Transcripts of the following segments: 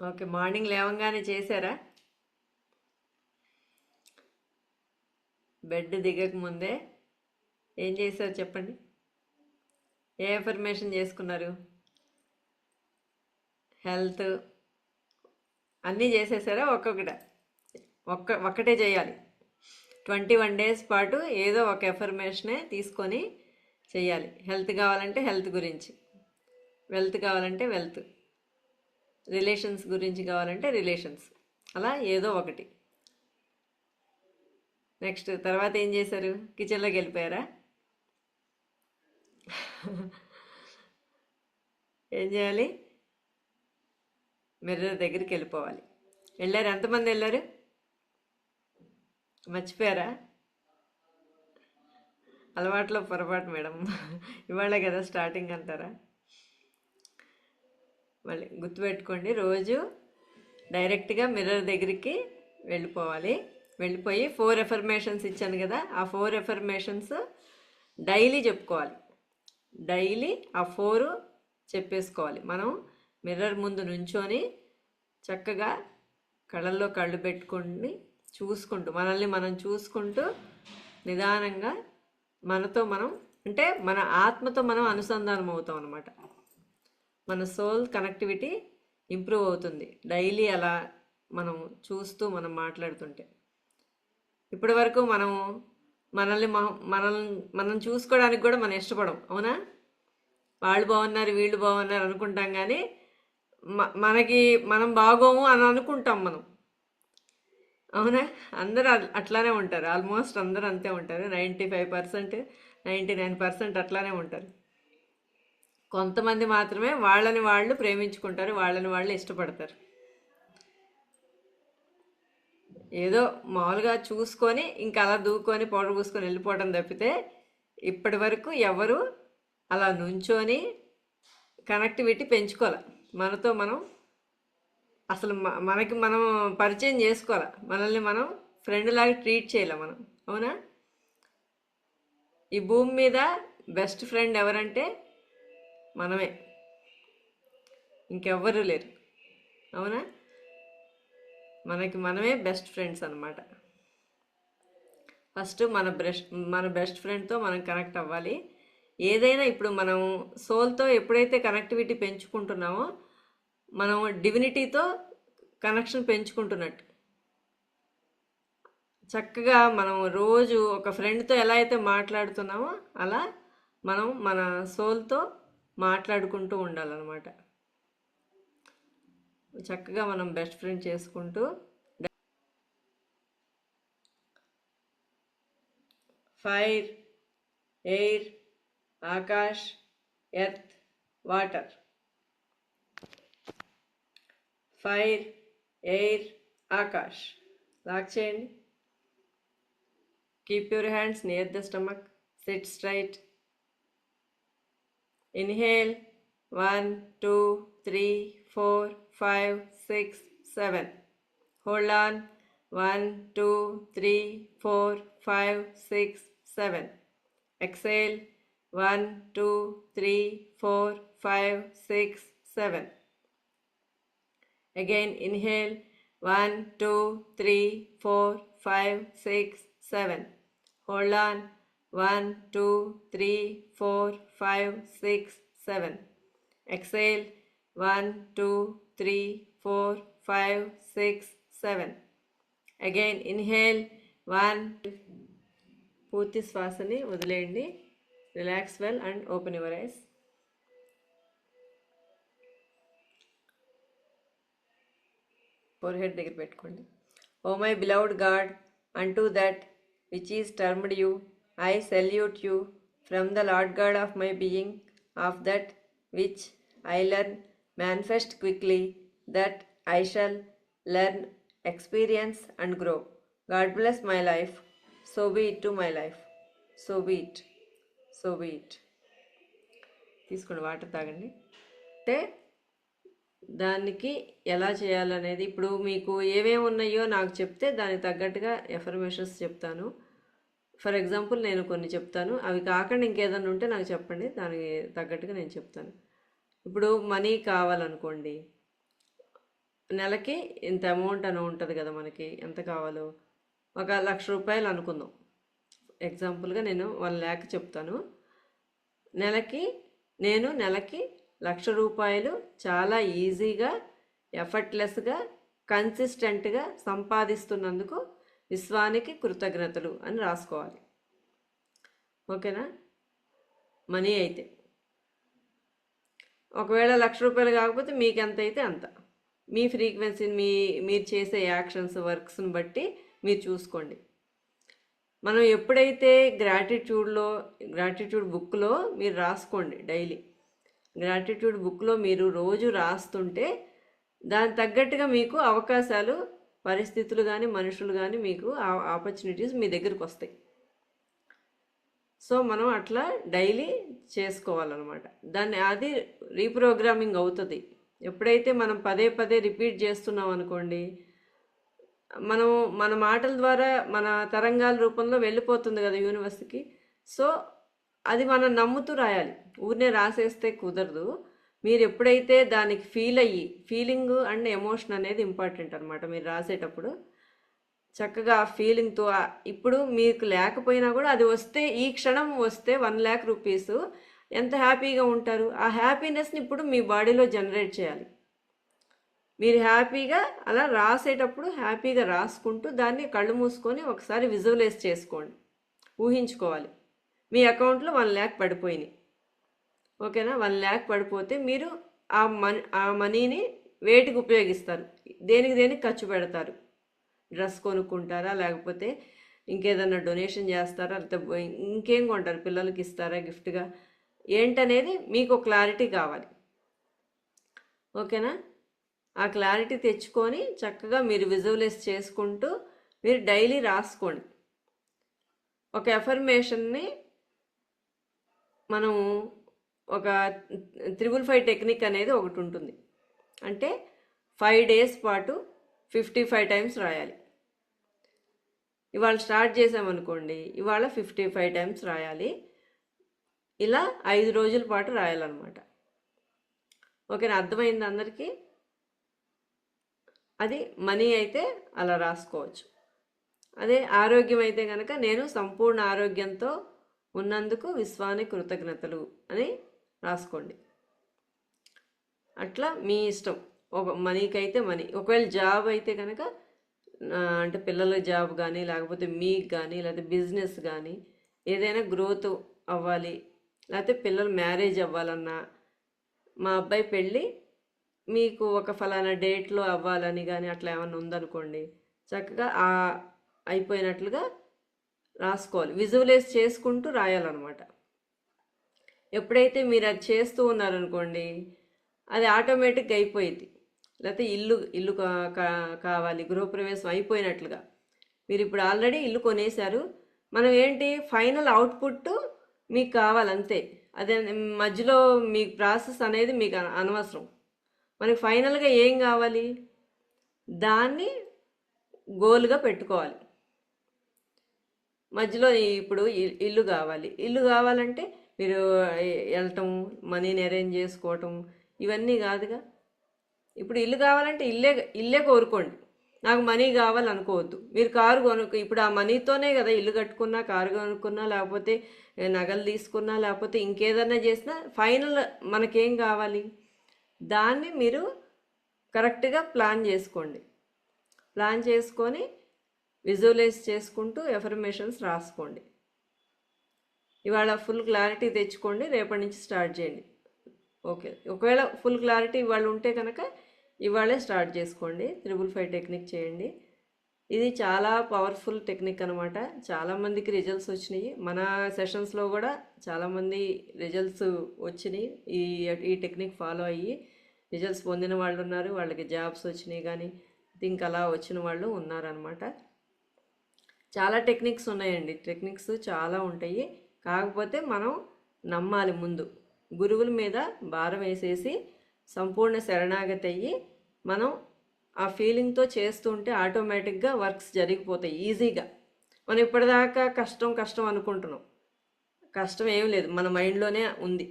Okay. Morning లేవంగానే చేశారా? Bed దిగక ముందే ఏం చేశారు చెప్పండి? ఏ ఎఫర్మేషన్ చేసుకున్నారు? హెల్త్ అన్నీ చేసేసారా? ఒక్కటే చేయాలి. 21 days పాటు ఏదో ఒక ఎఫర్మేషనే తీసుకొని చేయాలి. హెల్త్ కావాలంటే హెల్త్ గురించి, వెల్త్ కావాలంటే వెల్త్, రిలేషన్స్ గురించి కావాలంటే రిలేషన్స్, అలా ఏదో ఒకటి. నెక్స్ట్ తర్వాత ఏం చేశారు? కిచెన్లోకి వెళ్ళిపోయారా? ఏం చేయాలి? మిర్రర్ దగ్గరికి వెళ్ళిపోవాలి. వెళ్ళారు? ఎంతమంది వెళ్ళారు? మర్చిపోయారా? అలవాట్లో పొరపాటు మేడం. ఇవాళ కదా స్టార్టింగ్ అంటారా? మళ్ళీ గుర్తుపెట్టుకోండి, రోజు డైరెక్ట్గా మిర్రర్ దగ్గరికి వెళ్ళిపోవాలి. వెళ్ళిపోయి 4 ఎఫర్మేషన్స్ ఇచ్చాను కదా, ఆ 4 ఎఫర్మేషన్స్ డైలీ చెప్పుకోవాలి. డైలీ ఆ 4 చెప్పేసుకోవాలి. మనం మిర్రర్ ముందు నుంచొని చక్కగా కళ్ళల్లో కళ్ళు పెట్టుకొని చూసుకుంటూ, మనల్ని మనం చూసుకుంటూ నిదానంగా మనతో మనం, అంటే మన ఆత్మతో మనం అనుసంధానం అవుతాం అన్నమాట. మన సోల్ కనెక్టివిటీ ఇంప్రూవ్ అవుతుంది డైలీ అలా మనం చూస్తూ మనం మాట్లాడుతుంటే. ఇప్పటి వరకు మనం మనల్ని మనం చూసుకోవడానికి కూడా మనం ఇష్టపడం, అవునా? వాళ్ళు బాగున్నారు వీళ్ళు బాగున్నారు అనుకుంటాం, కానీ మనకి మనం బాగోము అని అనుకుంటాం మనం, అవునా? అందరూ అట్లానే ఉంటారు. ఆల్మోస్ట్ అందరూ అంతే ఉంటారు. 95%, 99% అట్లానే ఉంటారు. కొంతమంది మాత్రమే వాళ్ళని వాళ్ళు ప్రేమించుకుంటారు, వాళ్ళని వాళ్ళు ఇష్టపడతారు. ఏదో మామూలుగా చూసుకొని ఇంకా అలా దూకొని పౌడర్ పూసుకొని వెళ్ళిపోవడం తప్పితే ఇప్పటి వరకు ఎవరు అలా నుంచొని కనెక్టివిటీ పెంచుకోవాలి. మనతో మనం అసలు మనకి మనం పరిచయం చేసుకోవాలి. మనల్ని మనం ఫ్రెండ్ లాగా ట్రీట్ చేయాలి మనం, అవునా? ఈ భూమి మీద బెస్ట్ ఫ్రెండ్ ఎవరంటే మనమే, ఇంకెవ్వరూ లేరు, అవునా? మనకి మనమే బెస్ట్ ఫ్రెండ్స్ అన్నమాట. ఫస్ట్ మన బెస్ట్ ఫ్రెండ్తో మనం కనెక్ట్ అవ్వాలి. ఏదైనా ఇప్పుడు మనం సోల్తో ఎప్పుడైతే కనెక్టివిటీ పెంచుకుంటున్నామో మనం డివినిటీతో కనెక్షన్ పెంచుకుంటున్నట్టు. చక్కగా మనం రోజు ఒక ఫ్రెండ్తో ఎలా అయితే మాట్లాడుతున్నామో అలా మనం మన సోల్తో మాట్లాడుకుంటూ ఉండాలన్నమాట. చక్కగా మనం బెస్ట్ ఫ్రెండ్ చేసుకుంటూ fire, air, akash, earth, water. Fire, air, akash. Lock చేయండి. Keep your hands near the stomach. Sit straight. Inhale 1, 2, 3, 4, 5, 6, 7. Hold on 1, 2, 3, 4, 5, 6, 7. Exhale 1, 2, 3, 4, 5, 6, 7. Again inhale 1, 2, 3, 4, 5, 6, 7. Hold on 1, 2, 3, 4, 5, 6, 7. Exhale 1, 2, 3, 4, 5, 6, 7. Again inhale 1. పూర్తి శ్వాసని వదిలేయండి. Relax well and open your eyes. Forehead దగ్గర పెట్టుకోండి. Oh my beloved God, unto that which is termed you, I salute you from the Lord God of my being, of that which I learn, manifest quickly, that I shall learn, experience and grow. God bless my life, so be it to my life, so be it, so be it. తీసుకోండి, water తాగండి. అంటే దానికి ఎలా చేయాలనేది ఇప్పుడు మీకు ఏమేమి ఉన్నాయో నాకు చెప్తే దానికి తగ్గట్టుగా ఎఫర్మేషన్స్ చెప్తాను. ఫర్ ఎగ్జాంపుల్ నేను కొన్ని చెప్తాను, అవి కాకుండా ఇంకేదైనా ఉంటే నాకు చెప్పండి, దానికి తగ్గట్టుగా నేను చెప్తాను. ఇప్పుడు మనీ కావాలనుకోండి, నెలకి ఇంత అమౌంట్ అని ఉంటుంది కదా, మనకి ఎంత కావాలో ఒక 1,00,000 రూపాయలు అనుకుందాం. ఎగ్జాంపుల్గా నేను 1,00,000 చెప్తాను. నేను నెలకి 1,00,000 రూపాయలు చాలా ఈజీగా, ఎఫర్ట్లెస్గా, కన్సిస్టెంట్గా సంపాదిస్తున్నందుకు విశ్వానికి కృతజ్ఞతలు అని రాసుకోవాలి. ఓకేనా? మనీ అయితే ఒకవేళ 1,00,000 రూపాయలు కాకపోతే మీకు ఎంత అయితే అంత, మీ ఫ్రీక్వెన్సీని, మీరు చేసే యాక్షన్స్, వర్క్స్ని బట్టి మీరు చూసుకోండి. మనం ఎప్పుడైతే గ్రాటిట్యూడ్ బుక్లో మీరు రాసుకోండి. డైలీ గ్రాటిట్యూడ్ బుక్లో మీరు రోజు రాస్తుంటే దానికి తగ్గట్టుగా మీకు అవకాశాలు, పరిస్థితులు కానీ, మనుషులు కానీ, మీకు ఆపర్చునిటీస్ మీ దగ్గరికి వస్తాయి. సో మనం అట్లా డైలీ చేసుకోవాలన్నమాట. అది రీప్రోగ్రామింగ్ అవుతుంది. ఎప్పుడైతే మనం పదే పదే రిపీట్ చేస్తున్నాం అనుకోండి, మన మాటల ద్వారా మన తరంగాల రూపంలో వెళ్ళిపోతుంది కదా యూనివర్స్కి. సో అది మనం నమ్ముతూ రాయాలి. ఊరినే రాసేస్తే కుదరదు. మీరు ఎప్పుడైతే దానికి ఫీలింగ్ అండ్ ఎమోషన్ అనేది ఇంపార్టెంట్ అనమాట. మీరు రాసేటప్పుడు చక్కగా ఆ ఫీలింగ్తో, ఇప్పుడు మీకు లేకపోయినా కూడా అది వస్తే, ఈ క్షణం వస్తే 1,00,000 రూపీస్, ఎంత హ్యాపీగా ఉంటారు. ఆ హ్యాపీనెస్ని ఇప్పుడు మీ బాడీలో జనరేట్ చేయాలి. మీరు హ్యాపీగా అలా రాసేటప్పుడు హ్యాపీగా రాసుకుంటూ దాన్ని కళ్ళు మూసుకొని ఒకసారి విజువలైజ్ చేసుకోండి, ఊహించుకోవాలి. మీ అకౌంట్లో 1,00,000 పడిపోయినాయి. ఓకేనా? 1,00,000 పడిపోతే మీరు ఆ మనీని వేటికి ఉపయోగిస్తారు, దేనికి ఖర్చు పెడతారు? డ్రెస్ కొనుక్కుంటారా, లేకపోతే ఇంకేదన్నా డొనేషన్ చేస్తారా, లేకపోతే ఇంకేం కొంటారు, పిల్లలకి ఇస్తారా గిఫ్ట్గా, ఏంటనేది మీకు క్లారిటీ కావాలి. ఓకేనా? ఆ క్లారిటీ తెచ్చుకొని చక్కగా మీరు విజువలైజ్ చేసుకుంటూ మీరు డైలీ రాసుకోండి. ఒక ఎఫర్మేషన్ని మనం ఒక 355 టెక్నిక్ అనేది ఒకటి ఉంటుంది. అంటే 5 days పాటు 55 times రాయాలి. ఇవాళ స్టార్ట్ చేసామనుకోండి, ఇవాళ 55 times రాయాలి. ఇలా 5 రోజుల పాటు రాయాలన్నమాట. ఓకేనా? అర్థమైంది అందరికీ? అది మనీ అయితే అలా రాసుకోవచ్చు. అదే ఆరోగ్యం అయితే కనుక, నేను సంపూర్ణ ఆరోగ్యంతో ఉన్నందుకు విశ్వానికి కృతజ్ఞతలు అని రాసుకోండి. అట్లా మీ ఇష్టం. మనీకైతే మనీ. ఒకవేళ జాబ్ అయితే కనుక, అంటే పిల్లల జాబ్ కానీ, లేకపోతే మీకు కానీ, లేకపోతే బిజినెస్ కానీ, ఏదైనా గ్రోత్ అవ్వాలి, లేకపోతే పిల్లలు మ్యారేజ్ అవ్వాలన్నా, మా అబ్బాయి పెళ్ళి మీకు ఒక ఫలానా డేట్లో అవ్వాలని కానీ అట్లా ఏమన్నా ఉందనుకోండి, చక్కగా అయిపోయినట్లుగా రాసుకోవాలి. విజువలైజ్ చేసుకుంటూ రాయాలన్నమాట. ఎప్పుడైతే మీరు అది చేస్తూ ఉన్నారనుకోండి, అది ఆటోమేటిక్గా అయిపోయింది. లేకపోతే ఇల్లు కావాలి, గృహప్రవేశం అయిపోయినట్లుగా. మీరు ఇప్పుడు ఆల్రెడీ ఇల్లు కొనేశారు. మనం ఏంటి, ఫైనల్ అవుట్పుట్ మీకు కావాలంతే. అదే మధ్యలో మీ ప్రాసెస్ అనేది మీకు అనవసరం. మనకి ఫైనల్గా ఏం కావాలి, దాన్ని గోల్గా పెట్టుకోవాలి. మధ్యలో ఇప్పుడు ఇల్లు కావాలంటే మీరు వెళ్ళటం, మనీని అరేంజ్ చేసుకోవటం, ఇవన్నీ కాదుగా. ఇప్పుడు ఇల్లు కావాలంటే ఇల్లే కోరుకోండి, నాకు మనీ కావాలనుకోవద్దు. మీరు కారు ఇప్పుడు ఆ మనీతోనే కదా ఇల్లు కట్టుకున్నా, కారు కొనుక్కున్నా, లేకపోతే నగలు తీసుకున్నా, లేకపోతే ఇంకేదన్నా చేసినా, ఫైనల్ మనకేం కావాలి, దాన్ని మీరు కరెక్ట్గా ప్లాన్ చేసుకోండి. ప్లాన్ చేసుకొని విజువలైజ్ చేసుకుంటూ ఎఫర్మేషన్స్ రాసుకోండి. ఇవాళ ఫుల్ క్లారిటీ తెచ్చుకోండి, రేపటి నుంచి స్టార్ట్ చేయండి. ఓకే, ఒకవేళ ఫుల్ క్లారిటీ ఇవాళ ఉంటే కనుక ఇవాళే స్టార్ట్ చేసుకోండి. 355 టెక్నిక్ చేయండి. ఇది చాలా పవర్ఫుల్ టెక్నిక్ అనమాట. చాలామందికి రిజల్ట్స్ వచ్చినాయి. మన సెషన్స్లో కూడా చాలామంది రిజల్ట్స్ వచ్చినాయి. ఈ టెక్నిక్ ఫాలో అయ్యి రిజల్ట్స్ పొందిన వాళ్ళు ఉన్నారు. వాళ్ళకి జాబ్స్ వచ్చినాయి కానీ ఇంకా అలా వచ్చిన వాళ్ళు ఉన్నారనమాట. చాలా టెక్నిక్స్ ఉన్నాయండి. టెక్నిక్స్ చాలా ఉంటాయి. కాకపోతే మనం నమ్మాలి. ముందు గురువుల మీద భారం వేసేసి సంపూర్ణ శరణాగతి అయ్యి మనం ఆ ఫీలింగ్తో చేస్తుంటే ఆటోమేటిక్గా వర్క్స్ జరిగిపోతాయి ఈజీగా. మనం ఇప్పటిదాకా కష్టం అనుకుంటున్నాం. కష్టం ఏం లేదు, మన మైండ్లోనే ఉంది.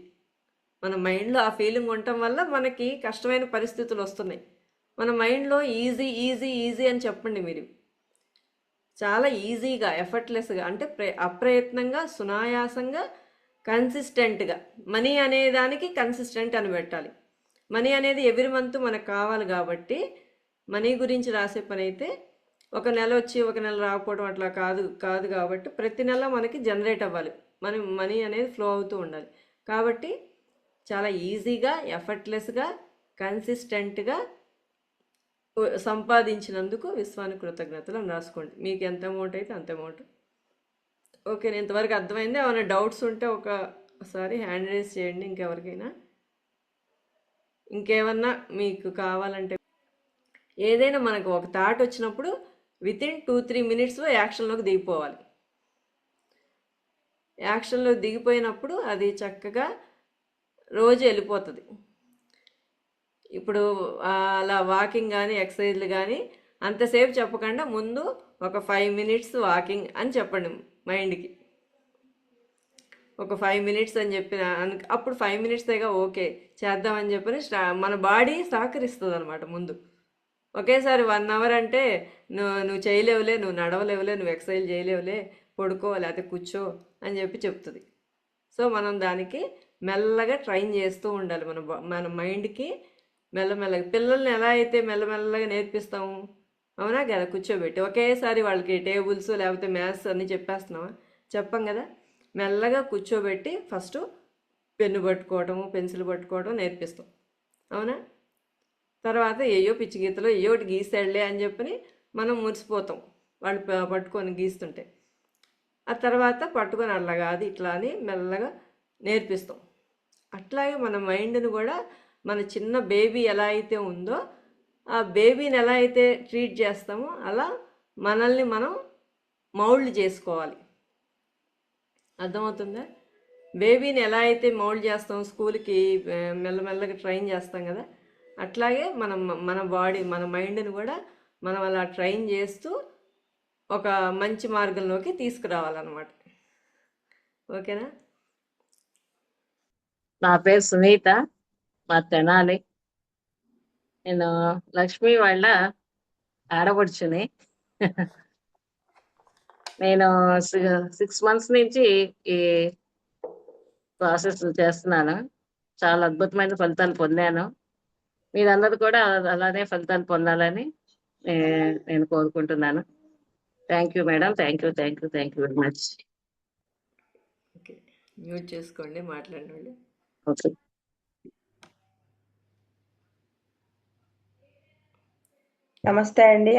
మన మైండ్లో ఆ ఫీలింగ్ ఉండటం వల్ల మనకి కష్టమైన పరిస్థితులు వస్తున్నాయి. మన మైండ్లో ఈజీ ఈజీ ఈజీ అని చెప్పండి మీరు. చాలా ఈజీగా, ఎఫర్ట్లెస్గా, అంటే అప్రయత్నంగా, సునాయాసంగా, కన్సిస్టెంట్గా. మనీ అనే దానికి కన్సిస్టెంట్ అని పెట్టాలి. మనీ అనేది ఎవ్రీ మంత్ మనకు కావాలి కాబట్టి మనీ గురించి రాసే పని అయితే ఒక నెల వచ్చి ఒక నెల రాకపోవడం అట్లా కాదు కాదు కాబట్టి ప్రతి నెల మనకి జనరేట్ అవ్వాలి. మనీ అనేది ఫ్లో అవుతూ ఉండాలి. కాబట్టి చాలా ఈజీగా, ఎఫర్ట్లెస్గా, కన్సిస్టెంట్గా సంపాదించినందుకు విశ్వానికి కృతజ్ఞతలు అని రాసుకోండి. మీకు ఎంత అమౌంట్ అయితే అంత అమౌంట్. ఓకే, ఇంతవరకు అర్థమైంది. ఏమైనా డౌట్స్ ఉంటే ఒకసారి హ్యాండ్ రైజ్ చేయండి. ఇంకేమన్నా మీకు కావాలంటే, ఏదైనా మనకు ఒక థాట్ వచ్చినప్పుడు వితిన్ 2-3 మినిట్స్లో యాక్షన్లోకి దిగిపోవాలి. యాక్షన్లో దిగిపోయినప్పుడు అది చక్కగా రోజు వెళ్ళిపోతుంది. ఇప్పుడు అలా వాకింగ్ కానీ ఎక్సర్సైజ్లు కానీ అంతసేపు చెప్పకుండా ముందు ఒక 5 మినిట్స్ వాకింగ్ అని చెప్పండి మైండ్కి. ఒక 5 మినిట్స్ అని చెప్పిన అప్పుడు 5 మినిట్సేగా ఓకే చేద్దామని చెప్పని మన బాడీ సహకరిస్తుంది అనమాట. ముందు ఒకేసారి 1 అవర్ అంటే నువ్వు చేయలేవులే, నువ్వు నడవలేవులే, నువ్వు ఎక్సర్సైజ్ చేయలేవులే, పడుకో లేకపోతే కూర్చో అని చెప్తుంది. సో మనం దానికి మెల్లగా ట్రైన్ చేస్తూ ఉండాలి. మన మైండ్కి మెల్లమెల్లగా. పిల్లల్ని ఎలా అయితే మెల్లమెల్లగా నేర్పిస్తాము, అవునా కదా? కూర్చోబెట్టి ఒకేసారి వాళ్ళకి టేబుల్స్ లేకపోతే మ్యాథ్స్ అన్నీ చెప్పేస్తున్నావా? చెప్పం కదా. మెల్లగా కూర్చోబెట్టి ఫస్ట్ పెన్ను పట్టుకోవటము, పెన్సిల్ పట్టుకోవడం నేర్పిస్తాం, అవునా? తర్వాత ఏయో పిచ్చి గీతలో ఏయో ఒకటి గీసాడులే అని చెప్పని మనం మురిసిపోతాం వాళ్ళు పట్టుకొని గీస్తుంటే. ఆ తర్వాత పట్టుకొని అట్లా కాదు ఇట్లా అని మెల్లగా నేర్పిస్తాం. అట్లాగే మన మైండ్ని కూడా మన చిన్న బేబీ ఎలా అయితే ఉందో ఆ బేబీని ఎలా అయితే ట్రీట్ చేస్తామో అలా మనల్ని మనం మౌల్డ్ చేసుకోవాలి. అర్థమవుతుందా? బేబీని ఎలా అయితే మౌల్డ్ చేస్తాం, స్కూల్కి మెల్లమెల్లగా ట్రైన్ చేస్తాం కదా, అట్లాగే మన బాడీ, మన మైండ్ని కూడా మనం అలా ట్రైన్ చేస్తూ ఒక మంచి మార్గంలోకి తీసుకురావాలన్నమాట. ఓకేనా? నా పేరు సునీత, మా తెనాలి. నేను లక్ష్మి వాళ్ళ ఆడపడుచుని. నేను 6 months నుంచి ఈ ప్రాసెస్ చేస్తున్నాను. చాలా అద్భుతమైన ఫలితాలు పొందాను. మీరందరూ కూడా అలానే ఫలితాలు పొందాలని నేను కోరుకుంటున్నాను. Thank you madam. Thank you very much. Okay, mute చేసుకోండి మాట్లాడిన వాళ్ళు. ఓకే. నమస్తే అండి.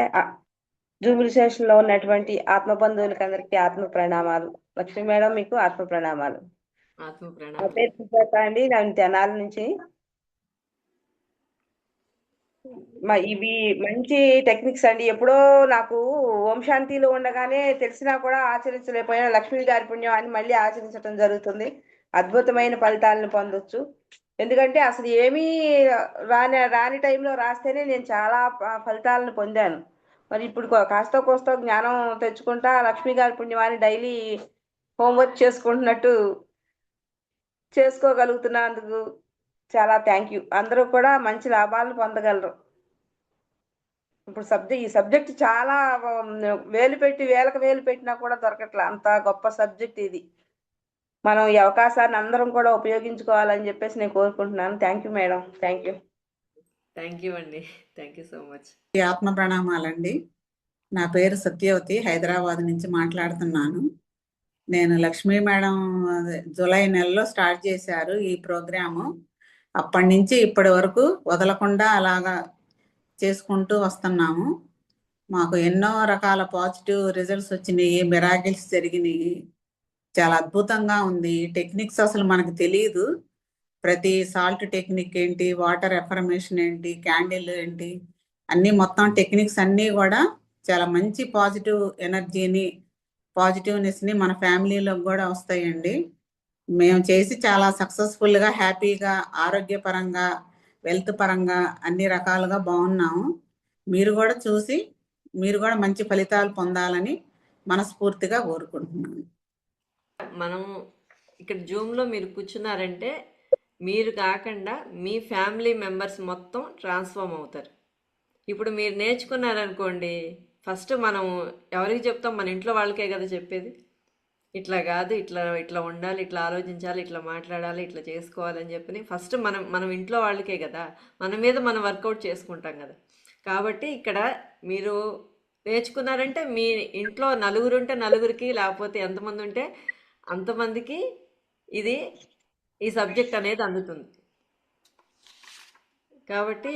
జూబిలీ స్టేషన్లో ఉన్నటువంటి ఆత్మ బంధువులకి అందరికీ ఆత్మ ప్రణామాలు. లక్ష్మీ మేడం మీకు ఆత్మ ప్రణామాలు. ఆత్మ నా ప్రణామాలు. పేరు సుజాత అండి. నేను తెనాలి నుంచి. ఇవి మంచి టెక్నిక్స్ అండి. ఎప్పుడో నాకు ఓం శాంతిలో ఉండగానే తెలిసినా కూడా ఆచరించలేకపోయినా లక్ష్మీ గారి పుణ్యం అని మళ్ళీ ఆచరించడం జరుగుతుంది. అద్భుతమైన ఫలితాలను పొందొచ్చు. ఎందుకంటే అసలు ఏమీ రాని టైంలో రాస్తేనే నేను చాలా ఫలితాలను పొందాను. మరి ఇప్పుడు కాస్త కోస్త జ్ఞానం తెచ్చుకుంటా లక్ష్మీ గారి పుణ్యమాని డైలీ హోంవర్క్ చేసుకుంటున్నట్టు చేసుకోగలుగుతున్నందుకు చాలా థ్యాంక్ యూ. అందరూ కూడా మంచి లాభాలను పొందగలరు. ఇప్పుడు ఈ సబ్జెక్ట్ చాలా వేలకు వేలు పెట్టినా కూడా దొరకట్లే, అంత గొప్ప సబ్జెక్ట్ ఇది. మనం ఈ అవకాశాన్ని అందరం కూడా ఉపయోగించుకోవాలని చెప్పేసి నేను కోరుకుంటున్నాను. Thank you madam. Thank you. Thank you అండి. Thank you so much. ఆత్మ ప్రణామాలండి. నా పేరు సత్యవతి, హైదరాబాద్ నుంచి మాట్లాడుతున్నాను. నేను లక్ష్మీ మేడం జూలై నెలలో స్టార్ట్ చేశారు ఈ ప్రోగ్రాము. అప్పటి నుంచి ఇప్పటి వరకు వదలకుండా అలాగా చేసుకుంటూ వస్తున్నాము. మాకు ఎన్నో రకాల పాజిటివ్ రిజల్ట్స్ వచ్చినాయి, మిరాకిల్స్ జరిగినాయి. చాలా అద్భుతంగా ఉంది. టెక్నిక్స్ అసలు మనకు తెలియదు. ప్రతి సాల్ట్ టెక్నిక్ ఏంటి, వాటర్ ఎఫర్మేషన్ ఏంటి, క్యాండిల్ ఏంటి, అన్నీ మొత్తం టెక్నిక్స్ అన్నీ కూడా చాలా మంచి పాజిటివ్ ఎనర్జీని, పాజిటివ్నెస్ని మన ఫ్యామిలీలోకి కూడా వస్తాయండి. మేము చేసి చాలా సక్సెస్ఫుల్గా, హ్యాపీగా, ఆరోగ్యపరంగా, వెల్త్ పరంగా అన్ని రకాలుగా బాగున్నాము. మీరు కూడా చూసి మీరు కూడా మంచి ఫలితాలు పొందాలని మనస్ఫూర్తిగా కోరుకుంటున్నాను. మనం ఇక్కడ జూమ్లో మీరు కూర్చున్నారంటే మీరు కాకుండా మీ ఫ్యామిలీ మెంబర్స్ మొత్తం ట్రాన్స్ఫార్మ్ అవుతారు. ఇప్పుడు మీరు నేర్చుకున్నారనుకోండి, ఫస్ట్ మనం ఎవరికి చెప్తాం? మన ఇంట్లో వాళ్ళకే కదా చెప్పేది. ఇట్లా కాదు, ఇట్లా ఇట్లా ఉండాలి, ఇట్లా ఆలోచించాలి, ఇట్లా మాట్లాడాలి, ఇట్లా చేసుకోవాలని చెప్పని ఫస్ట్ మనం ఇంట్లో వాళ్ళకే కదా, మన మీద మనం వర్కౌట్ చేసుకుంటాం కదా. కాబట్టి ఇక్కడ మీరు నేర్చుకున్నారంటే మీ ఇంట్లో నలుగురు ఉంటే నలుగురికి, లేకపోతే ఎంతమంది ఉంటే అంతమందికి ఇది ఈ సబ్జెక్ట్ అనేది అందుతుంది. కాబట్టి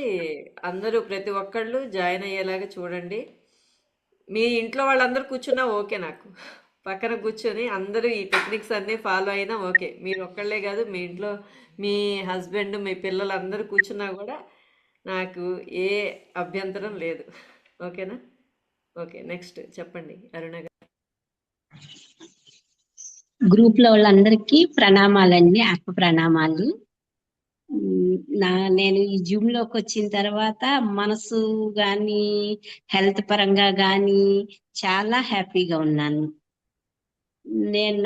అందరూ ప్రతి ఒక్కళ్ళు జాయిన్ అయ్యేలాగా చూడండి. మీ ఇంట్లో వాళ్ళందరూ కూర్చున్నా ఓకే, నాకు పక్కన కూర్చొని అందరూ ఈ టెక్నిక్స్ అన్నీ ఫాలో అయినా ఓకే. మీరు ఒక్కళ్ళే కాదు, మీ ఇంట్లో మీ హస్బెండ్, మీ పిల్లలు అందరూ కూర్చున్నా కూడా నాకు ఏ అభ్యంతరం లేదు. ఓకేనా? ఓకే, నెక్స్ట్ చెప్పండి అరుణ గారు. గ్రూప్ లో వాళ్ళందరికీ ప్రణామాలండి, ఆత్మ ప్రణామాలు. నేను ఈ జూమ్ లోకి వచ్చిన తర్వాత మనసు గాని హెల్త్ పరంగా గాని చాలా హ్యాపీగా ఉన్నాను.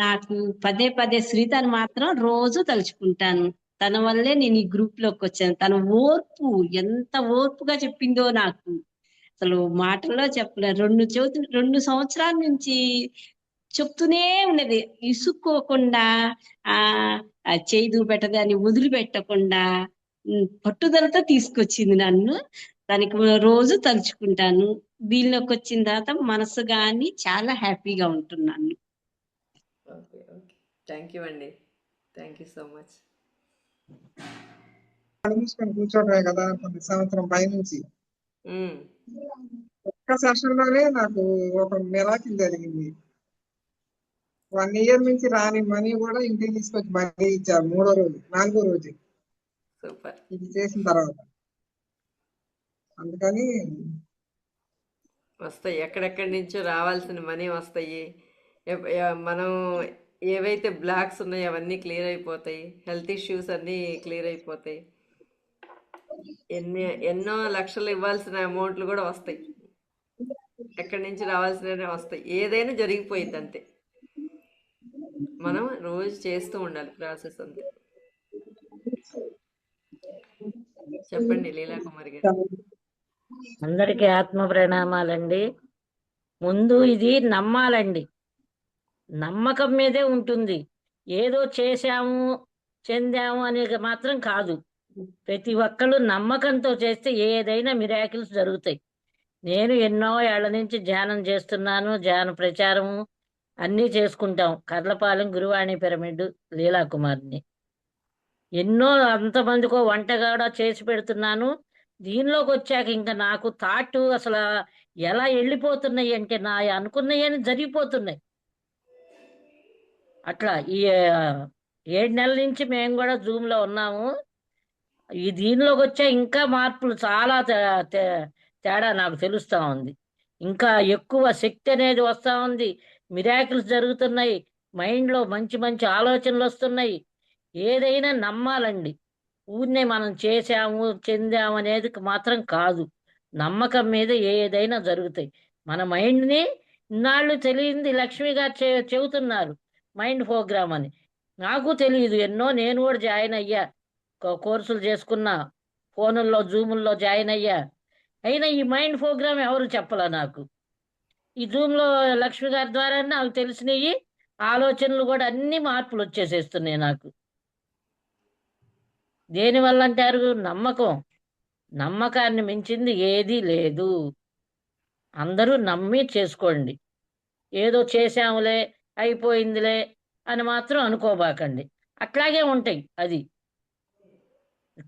నాకు పదే పదే శ్రీతను మాత్రం రోజు తలుచుకుంటాను. తన వల్లే నేను ఈ గ్రూప్ లోకి వచ్చాను. తన ఓర్పు ఎంత ఓర్పుగా చెప్పిందో నాకు అసలు మాటల్లో చెప్పలేదు. 2 సంవత్సరాల నుంచి చెప్తూనే ఉన్నది, ఇసుక్కోకుండా, ఆ చేయి పెట్టదాన్ని వదిలిపెట్టకుండా పట్టుదలతో తీసుకొచ్చింది నన్ను. దానికి రోజు తలుచుకుంటాను. దీనిలోకి వచ్చిన తర్వాత మనసు గాని చాలా హ్యాపీగా ఉంటున్నాను. ఓకే, ఓకే, థ్యాంక్ యూ అండి, థ్యాంక్ యూ సో మచ్. కూర్చోటమే కదా కొన్ని సంవత్సరం పైనుంచి ఉమ్, ఒక్క సెషన్ లోనే నాకు ఒక మిరాకిల్ జరిగింది. 1 ఇయర్ నుంచి రాని మనీ కూడా ఇంటికి తీసుకొచ్చి మనీ ఇచ్చారు 4వ రోజు సూపర్. ఇది చేసిన తర్వాత. అందుకని వస్తాయి, ఎక్కడెక్కడి నుంచో రావాల్సిన మనీ వస్తాయి. మనం ఏవైతే బ్లాక్స్ ఉన్నాయో అవన్నీ క్లియర్ అయిపోతాయి, హెల్త్ ఇష్యూస్ అన్నీ క్లియర్ అయిపోతాయి, ఎన్నో లక్షలు ఇవ్వాల్సిన అమౌంట్లు కూడా వస్తాయి, ఎక్కడి నుంచి రావాల్సినవి వస్తాయి. ఏదైనా జరిగిపోయింది అంతే, మనం రోజు చేస్తూ ఉండాలి ప్రాసెస్ అంతే. చెప్పండి లీలా కుమారి గారు. అందరికీ ఆత్మ ప్రణామాలండి. ముందు ఇది నమ్మాలండి, నమ్మకం మీదే ఉంటుంది. ఏదో చేశాము చెందాము అనేది మాత్రం కాదు. ప్రతి ఒక్కళ్ళు నమ్మకంతో చేస్తే ఏదైనా మిరాకిల్స్ జరుగుతాయి. నేను ఎన్నో ఏళ్ల నుంచి ధ్యానం చేస్తున్నాను, ధ్యాన ప్రచారము అన్నీ చేసుకుంటాం. కర్లపాలెం గురువాణి పిరమిడ్ లీలా కుమార్ని ఎన్నో అంతమందికో వంట కూడా చేసి పెడుతున్నాను. దీనిలోకి వచ్చాక ఇంకా నాకు థాట్ అసలు ఎలా వెళ్ళిపోతున్నాయి అంటే, నా అనుకున్నాయి అని జరిగిపోతున్నాయి. అట్లా ఈ 7 నెలల నుంచి మేము కూడా జూమ్ లో ఉన్నాము. ఈ దీనిలోకి వచ్చా ఇంకా మార్పులు చాలా తేడా నాకు తెలుస్తా ఉంది. ఇంకా ఎక్కువ శక్తి అనేది వస్తా ఉంది, మిరాకిల్స్ జరుగుతున్నాయి, మైండ్ లో మంచి మంచి ఆలోచనలు వస్తున్నాయి. ఏదైనా నమ్మాలండి, ఊరినే మనం చేశాము చెందాము అనేది మాత్రం కాదు. నమ్మకం మీద ఏదైనా జరుగుతాయి. మన మైండ్ని ఇన్నాళ్ళు తెలియంది లక్ష్మి గారు చెబుతున్నారు మైండ్ ప్రోగ్రామ్ అని. నాకు తెలియదు, ఎన్నో నేను కూడా జాయిన్ అయ్యా, కోర్సులు చేసుకున్నా, ఫోనుల్లో జూముల్లో జాయిన్ అయ్యా. అయినా ఈ మైండ్ ప్రోగ్రామ్ ఎవరు చెప్పలా నాకు. ఈ జూమ్లో లక్ష్మి గారి ద్వారా నాకు తెలిసినవి ఆలోచనలు కూడా అన్ని మార్పులు వచ్చేసేస్తున్నాయి నాకు. దేనివల్ల అంటారు? నమ్మకం. నమ్మకాన్ని మించింది ఏదీ లేదు. అందరూ నమ్మి చేసుకోండి. ఏదో చేశాములే అయిపోయిందిలే అని మాత్రం అనుకోబాకండి, అట్లాగే ఉంటాయి. అది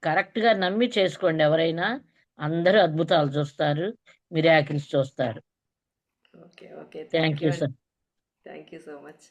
కరెక్ట్గా నమ్మి చేసుకోండి. ఎవరైనా అందరూ అద్భుతాలు చూస్తారు, మిరాకిల్స్ చూస్తారు. Okay, okay, thank you sir. Thank you so much.